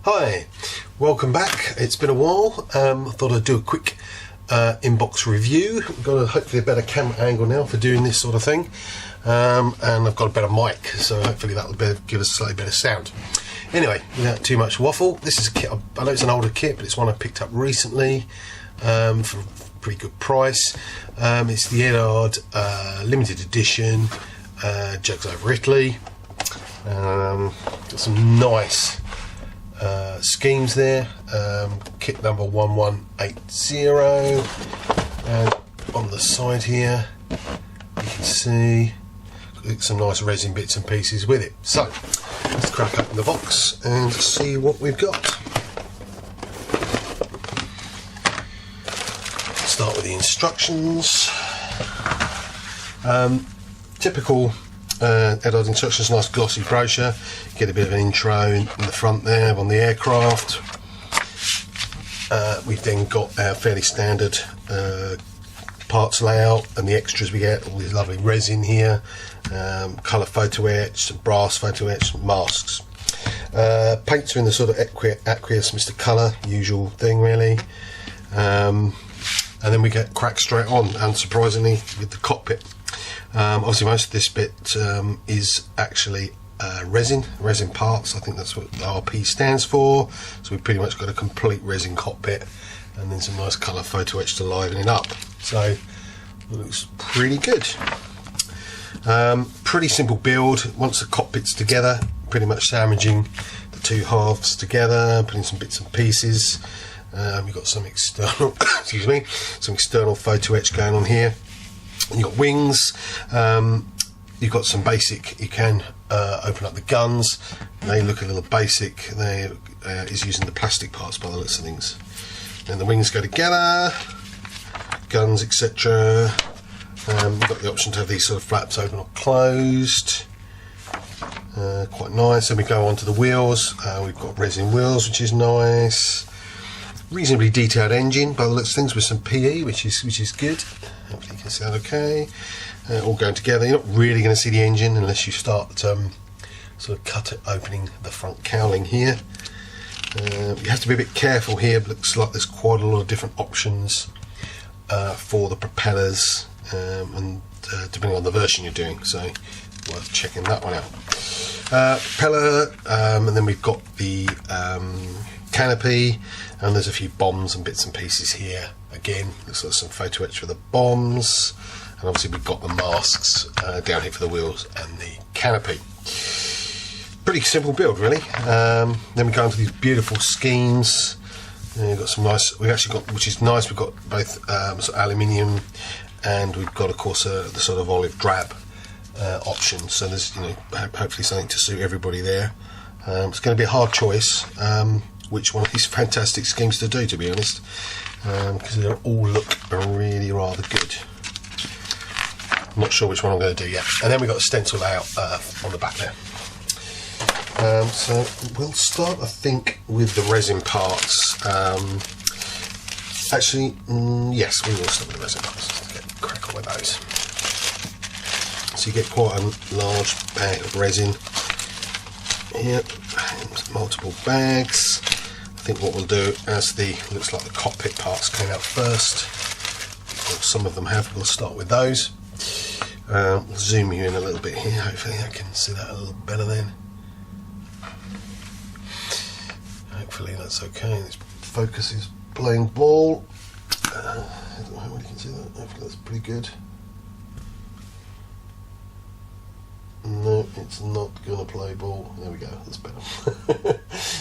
Hi, welcome back. It's been a while. I thought I'd do a quick inbox review. I've got hopefully a better camera angle now for doing this sort of thing, and I've got a better mic, so hopefully that'll give us a slightly better sound. Anyway, without too much waffle, this is a kit. I know it's an older kit, but it's one I picked up recently for a pretty good price. It's the Eduard limited edition Jugs over Italy. Got some nice schemes there. Kit number 1180, and on the side here you can see some nice resin bits and pieces with it. So let's crack open the box and see what we've got. Start with the instructions. Typical Eduard instructions, nice glossy brochure. Get a bit of an intro in the front there on the aircraft. We've then got our fairly standard parts layout and the extras we get, all this lovely resin here, colour photo etch, brass photo etch, masks. Paints are in the sort of aqueous Mr. Colour, usual thing really. And then we get cracked straight on, unsurprisingly, with the cockpit. Obviously most of this bit is actually resin parts. I think that's what RP stands for. So we've pretty much got a complete resin cockpit and then some nice colour photo etch to liven it up. So it looks pretty good. Pretty simple build. Once the cockpit's together, pretty much sandwiching the two halves together, putting some bits and pieces. We've got some external excuse me, some external photo etch going on here. You've got wings, you've got some basic, you can open up the guns. They look a little basic. They is using the plastic parts by the looks of things. Then the wings go together, guns, etc. You've got the option to have these sort of flaps open or closed. Quite nice. Then we go on to the wheels. We've got resin wheels, which is nice. Reasonably detailed engine by the looks of things, with some PE, which is good. Hopefully you can see that okay. All going together. You're not really going to see the engine unless you start sort of cut it opening the front cowling here. You have to be a bit careful here. It looks like there's quite a lot of different options for the propellers, and depending on the version you're doing, so worth checking that one out. Propeller, and then we've got the canopy, and there's a few bombs and bits and pieces here. Again, looks like some photo etch for the bombs, and obviously we've got the masks down here for the wheels and the canopy. Pretty simple build really. Then we go into these beautiful schemes. We've got some nice, we've actually got, which is nice, we've got both sort of aluminium, and we've got of course the sort of olive drab option, so there's, you know, hopefully something to suit everybody there. It's going to be a hard choice which one of these fantastic schemes to do, to be honest, because they all look really rather good. I'm not sure which one I'm going to do yet. And then we've got a stencil layout on the back there. So we'll start, I think, with the resin parts. Actually, yes, we will start with the resin parts. Let's get crack on with those. So you get quite a large bag of resin here, multiple bags. I think what we'll do, as looks like the cockpit parts came out first, or some of them have, we'll start with those. We'll zoom you in a little bit here, hopefully I can see that a little better then. Hopefully that's okay. This focus is playing ball. I don't know how you can see that. Hopefully that's pretty good. No, it's not going to play ball. There we go, that's better.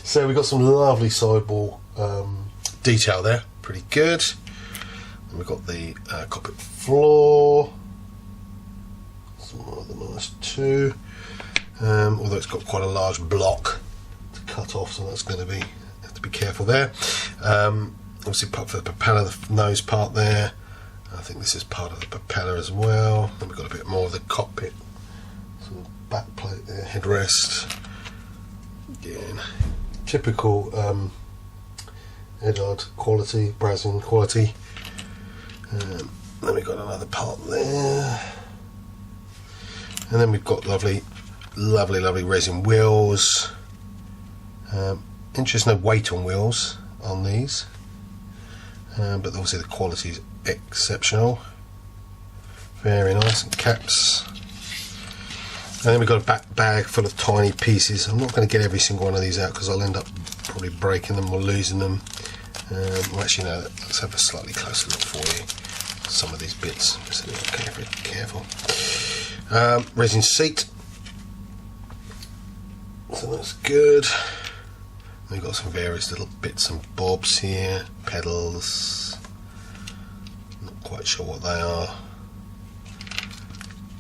So we've got some lovely sideball detail there, pretty good. And we've got the cockpit floor, some rather nice too. Although it's got quite a large block to cut off, so that's going to be, have to be careful there. Obviously part for the propeller, the nose part there. I think this is part of the propeller as well. Then we've got a bit more of the cockpit sort of back plate there, headrest. Again, typical Eduard quality, Brazilian quality. Then we've got another part there, and then we've got lovely resin wheels. Interesting, no weight on wheels on these, but obviously the quality is exceptional. Very nice. And caps. And then we've got a back bag full of tiny pieces. I'm not going to get every single one of these out because I'll end up probably breaking them or losing them. Well, actually, no, let's have a slightly closer look for you. Some of these bits. Just okay, very careful. Resin seat. So that's good. We've got some various little bits and bobs here. Pedals. Not quite sure what they are.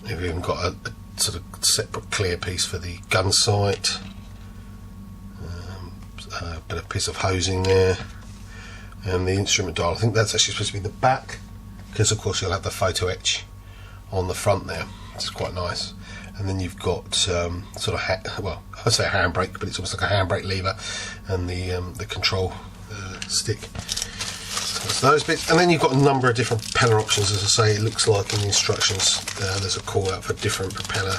We've even got a sort of separate clear piece for the gun sight. A bit of piece of hosing there. And the instrument dial. I think that's actually supposed to be in the back, because of course you'll have the photo etch on the front there. It's quite nice. And then you've got sort of well, I'd say a handbrake, but it's almost like a handbrake lever, and the control stick. So that's those bits. And then you've got a number of different propeller options. As I say, it looks like in the instructions there's a call out for different propeller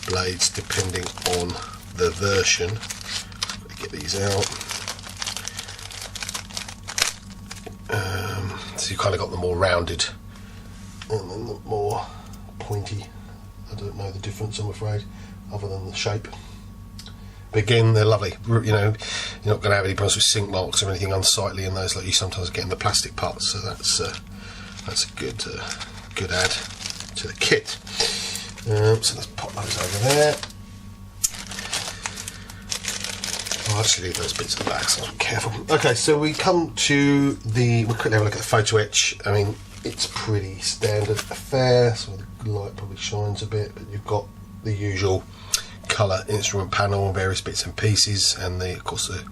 blades depending on the version. Let me get these out. So you kind of got the more rounded and then the more pointy. I don't know the difference, I'm afraid, other than the shape. But again, they're lovely. You know, you're not going to have any problems with sink marks or anything unsightly in those, like you sometimes get in the plastic parts. So that's a good add to the kit. So let's pop those over there. I'll actually leave those bits at the back, so I'm careful. Okay, so we come to we'll quickly have a look at the photo etch. I mean, it's pretty standard affair, so the light probably shines a bit, but you've got the usual colour instrument panel and various bits and pieces, and of course the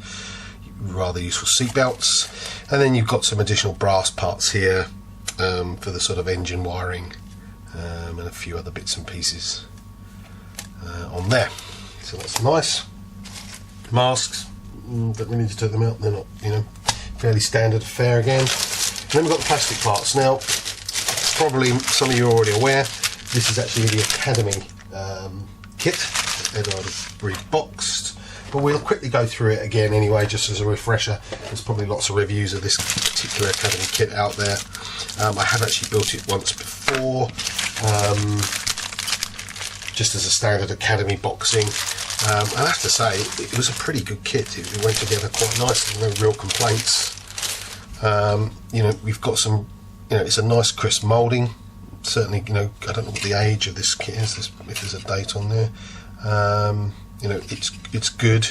rather useful seat belts. And then you've got some additional brass parts here for the sort of engine wiring, and a few other bits and pieces on there. So that's nice. Masks, don't really need to take them out, they're not, you know, fairly standard affair again. And then we've got the plastic parts. Now, probably some of you are already aware, this is actually the Academy kit that Eduard has reboxed, but we'll quickly go through it again anyway, just as a refresher. There's probably lots of reviews of this particular Academy kit out there. I have actually built it once before, just as a standard Academy boxing. I have to say, it was a pretty good kit. It went together quite nicely, no real complaints. You know, we've got some, you know, it's a nice crisp moulding. Certainly, you know, I don't know what the age of this kit is, if there's a date on there. You know, it's good.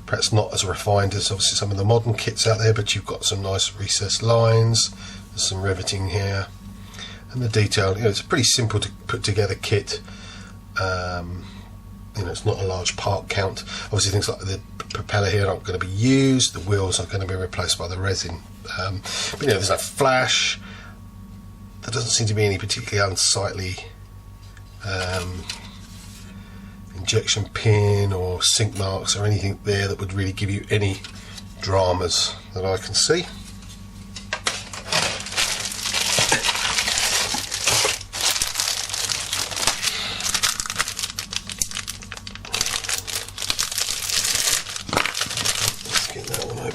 Perhaps not as refined as obviously some of the modern kits out there, but you've got some nice recessed lines. There's some riveting here. And the detail, you know, it's a pretty simple to put together kit. You know, it's not a large part count. Obviously things like the propeller here aren't going to be used, the wheels are going to be replaced by the resin. But you know, there's no flash. There doesn't seem to be any particularly unsightly injection pin or sink marks or anything there that would really give you any dramas that I can see.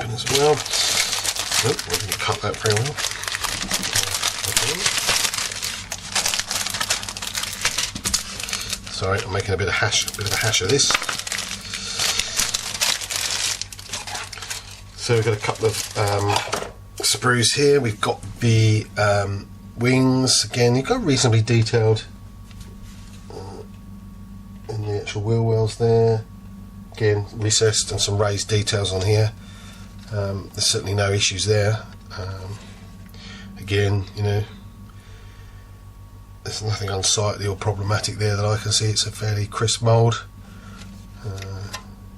As well. Nope, I didn't cut that very well. Okay. Sorry, I'm making a bit of a hash of this. So we've got a couple of sprues here. We've got the wings again. You've got reasonably detailed in the actual wheel wells there. Again, recessed and some raised details on here. There's certainly no issues there. Again, you know, there's nothing unsightly or problematic there that I can see. It's a fairly crisp mould,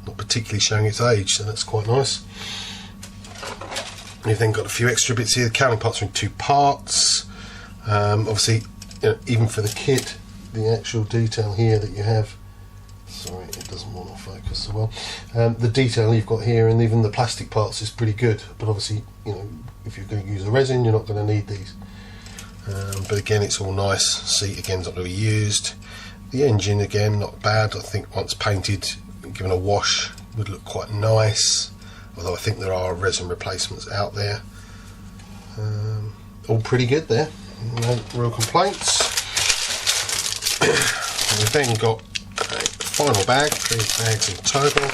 not particularly showing its age, so that's quite nice. You've then got a few extra bits here. The cowling parts are in two parts. Obviously, you know, even for the kit, the actual detail here that you have. Sorry, it doesn't want to focus so well. The detail you've got here and even the plastic parts is pretty good, but obviously, you know, if you're going to use the resin, you're not going to need these. But again, it's all nice. Seat again is not really used. The engine again, not bad. I think once painted, given a wash, would look quite nice, although I think there are resin replacements out there. All pretty good there, no real complaints. We've then got a final bag, 3 bags in total.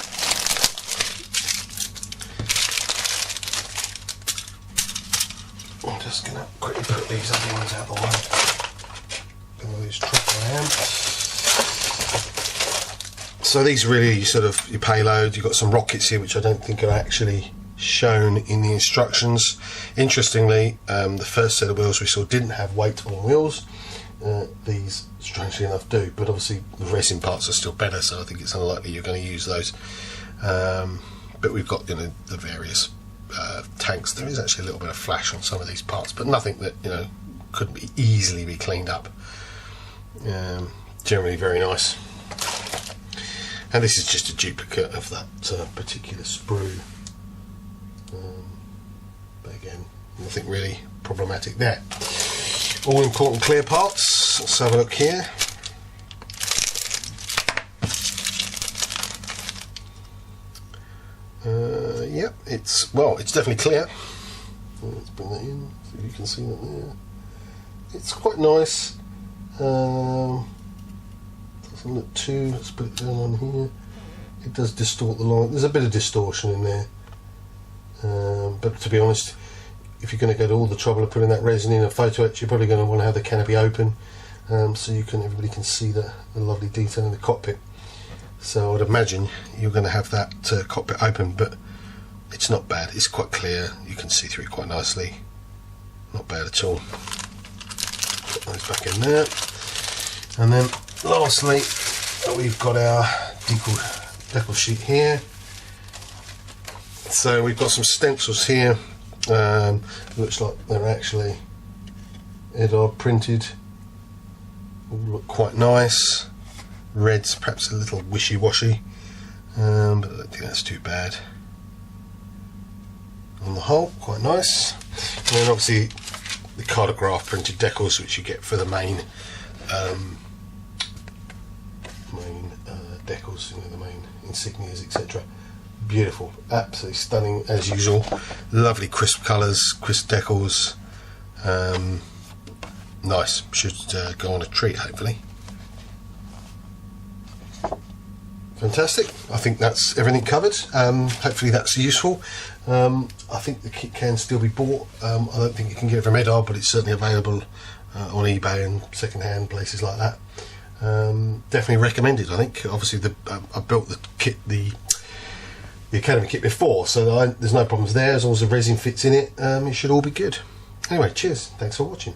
I'm just going to quickly put these other ones out of the way. Going to lose track where I am. So these are really sort of your payload. You've got some rockets here which I don't think are actually shown in the instructions. Interestingly, the first set of wheels we saw didn't have weight on wheels. These, strangely enough, do, but obviously the racing parts are still better, so I think it's unlikely you're going to use those. But we've got, you know, the various tanks. There is actually a little bit of flash on some of these parts, but nothing that, you know, couldn't be easily be cleaned up. Generally very nice. And this is just a duplicate of that particular sprue. But again, nothing really problematic there. All important clear parts. Let's have a look here. Yep, it's definitely clear. Let's bring that in so you can see that there. It's quite nice. Doesn't look too. Let's put it down on here. It does distort the line. There's a bit of distortion in there, but to be honest, if you're going to go to all the trouble of putting that resin in a photo etch, you're probably going to want to have the canopy open, so everybody can see the lovely detail in the cockpit. So I would imagine you're going to have that cockpit open, but it's not bad. It's quite clear. You can see through it quite nicely. Not bad at all. Put those back in there, and then lastly, we've got our decal sheet here. So we've got some stencils here. Looks like they're actually Eduard printed. All look quite nice. Red's perhaps a little wishy-washy, but I don't think that's too bad. On the whole, quite nice. And then obviously the cardograph printed decals, which you get for the main decals, you know, the main insignias, etc. Beautiful, absolutely stunning as usual. Lovely crisp colours, crisp decals. Nice, should go on a treat hopefully. Fantastic. I think that's everything covered. Hopefully that's useful. I think the kit can still be bought. I don't think you can get it from Eduard, but it's certainly available on eBay and second-hand places like that. Definitely recommended. I think obviously I built the kit, the Academy kit before, so there's no problems there. As long as the resin fits in it, it should all be good. Anyway, cheers. Thanks for watching.